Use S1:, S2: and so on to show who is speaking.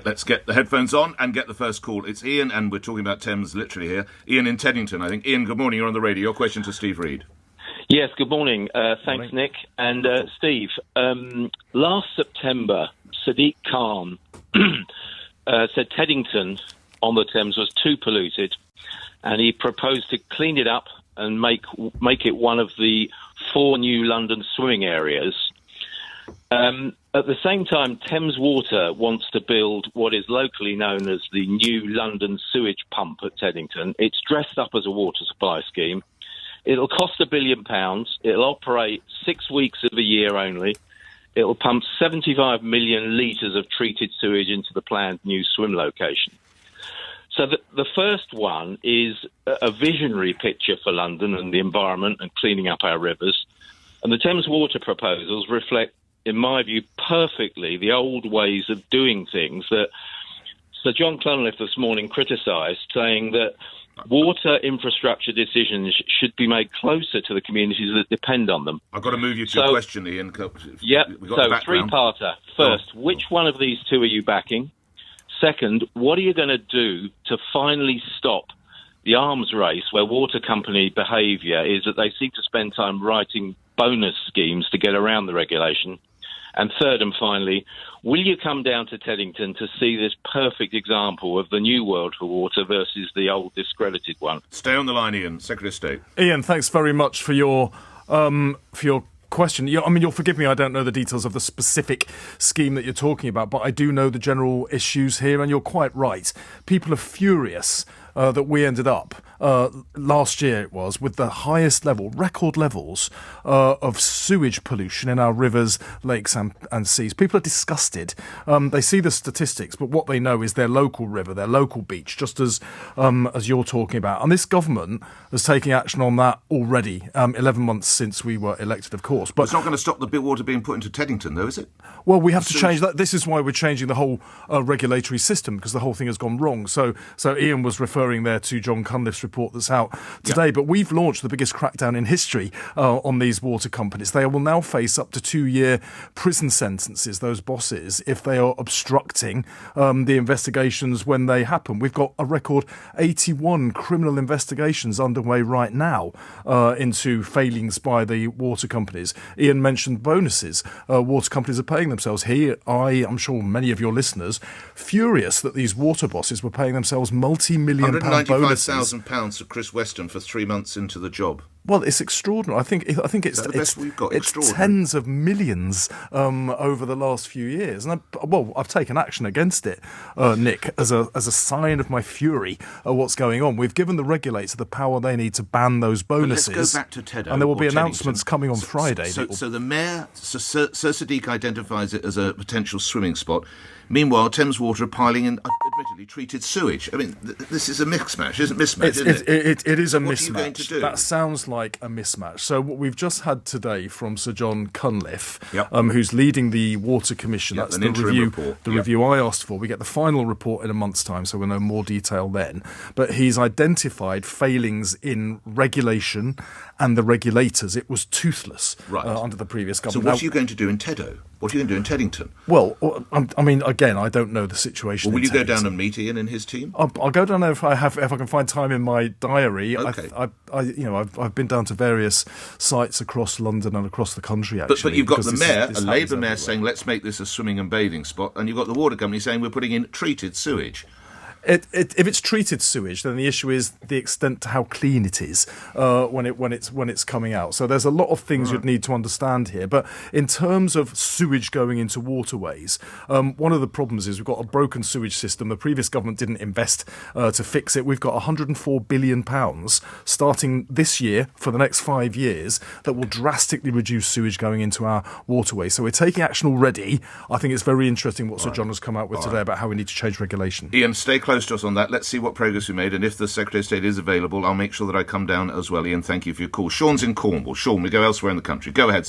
S1: let's get the headphones on and get the first call. It's Ian, and we're talking about Thames literally here. Ian in Teddington, I think. Ian, good morning. You're on the radio. Your question to Steve Reed.
S2: Yes, good morning. Thanks, Nick. And Steve, last September, Sadiq Khan said Teddington on the Thames was too polluted, and he proposed to clean it up and make it one of the 4 new London swimming areas. At the same time, Thames Water wants to build what is locally known as the new London sewage pump at Teddington. It's dressed up as a water supply scheme. It'll cost £1 billion. It'll operate 6 weeks of the year only. It'll pump 75 million litres of treated sewage into the planned new swim location. So the first one is a visionary picture for London and the environment and cleaning up our rivers. And the Thames Water proposals reflect, in my view, perfectly the old ways of doing things that Sir John Cunliffe this morning criticised, saying that water infrastructure decisions should be made closer to the communities that depend on them.
S1: I've got to move you to a question, Ian.
S2: Yep, so three-parter. First, which one of these two are you backing? Second, what are you going to do to finally stop the arms race where water company behaviour is that they seem to spend time writing bonus schemes to get around the regulation? And third and finally, will you come down to Teddington to see this perfect example of the new world for water versus the old discredited one?
S1: Stay on the line, Ian. Secretary of State.
S3: Ian, thanks very much for your question. I mean, you'll forgive me, I don't know the details of the specific scheme that you're talking about, but I do know the general issues here, and you're quite right. People are furious that we ended up, last year it was, with the highest level, record levels of sewage pollution in our rivers, lakes and seas. People are disgusted. They see the statistics, but what they know is their local river, their local beach, just as you're talking about. And this government is taking action on that already, 11 months since we were elected, of course. But
S1: it's not going to stop the big water being put into Teddington, though, is it?
S3: Well, we have to change that. This is why we're changing the whole regulatory system, because the whole thing has gone wrong. So Ian was referring there to John Cunliffe's report that's out today. But we've launched the biggest crackdown in history on these water companies. They will now face up to 2-year prison sentences, those bosses, if they are obstructing the investigations when they happen. We've got a record 81 criminal investigations underway right now into failings by the water companies. Ian mentioned bonuses. Water companies are paying themselves. I'm sure many of your listeners, furious that these water bosses were paying themselves multi-million pound bonuses.
S1: £195,000 for Chris Weston for 3 months into the job.
S3: Well, it's extraordinary. I think it's
S1: the best we've got.
S3: It's tens of millions over the last few years, and I've taken action against it, Nick, as a sign of my fury at what's going on. We've given the regulator the power they need to ban those bonuses.
S1: But let's go back to Teddington,
S3: and there will be announcements coming on Friday.
S1: So the mayor, Sir Sadiq, identifies it as a potential swimming spot. Meanwhile, Thames Water are piling in, admittedly, treated sewage. I mean, this is a mismatch, isn't it?
S3: It is a mismatch.
S1: What are you going to do?
S3: That sounds like a mismatch. So what we've just had today from Sir John Cunliffe,
S1: Yep.
S3: Who's leading the Water Commission.
S1: Yep,
S3: that's
S1: an
S3: the
S1: interim
S3: review.
S1: report.
S3: The
S1: Yep.
S3: review I asked for. We get the final report in a month's time, so we'll know more detail then. But he's identified failings in regulation and the regulators. It was toothless under the previous government.
S1: So what are you going to do in Teddo? What are you going to do in Teddington?
S3: Well, I mean, again, I don't know the situation.
S1: Well, will you go down and meet Ian and his team?
S3: I'll go down there if I can find time in my diary.
S1: Okay.
S3: I've been down to various sites across London and across the country. Actually,
S1: but you've got the mayor,
S3: this
S1: a Labour mayor,
S3: everywhere.
S1: saying let's make this a swimming and bathing spot, and you've got the water company saying we're putting in treated sewage.
S3: If it's treated sewage, then the issue is the extent to how clean it is when it's coming out. So there's a lot of things you'd need to understand here. But in terms of sewage going into waterways, one of the problems is we've got a broken sewage system. The previous government didn't invest to fix it. We've got £104 billion starting this year for the next 5 years that will drastically reduce sewage going into our waterways. So we're taking action already. I think it's very interesting what Sir John has come out with today about how we need to change regulation.
S1: Ian, stay close to us on that. Let's see what progress we made, and if the Secretary of State is available, I'll make sure that I come down as well. Ian, thank you for your call. Sean's in Cornwall. Sean, we go elsewhere in the country. Go ahead.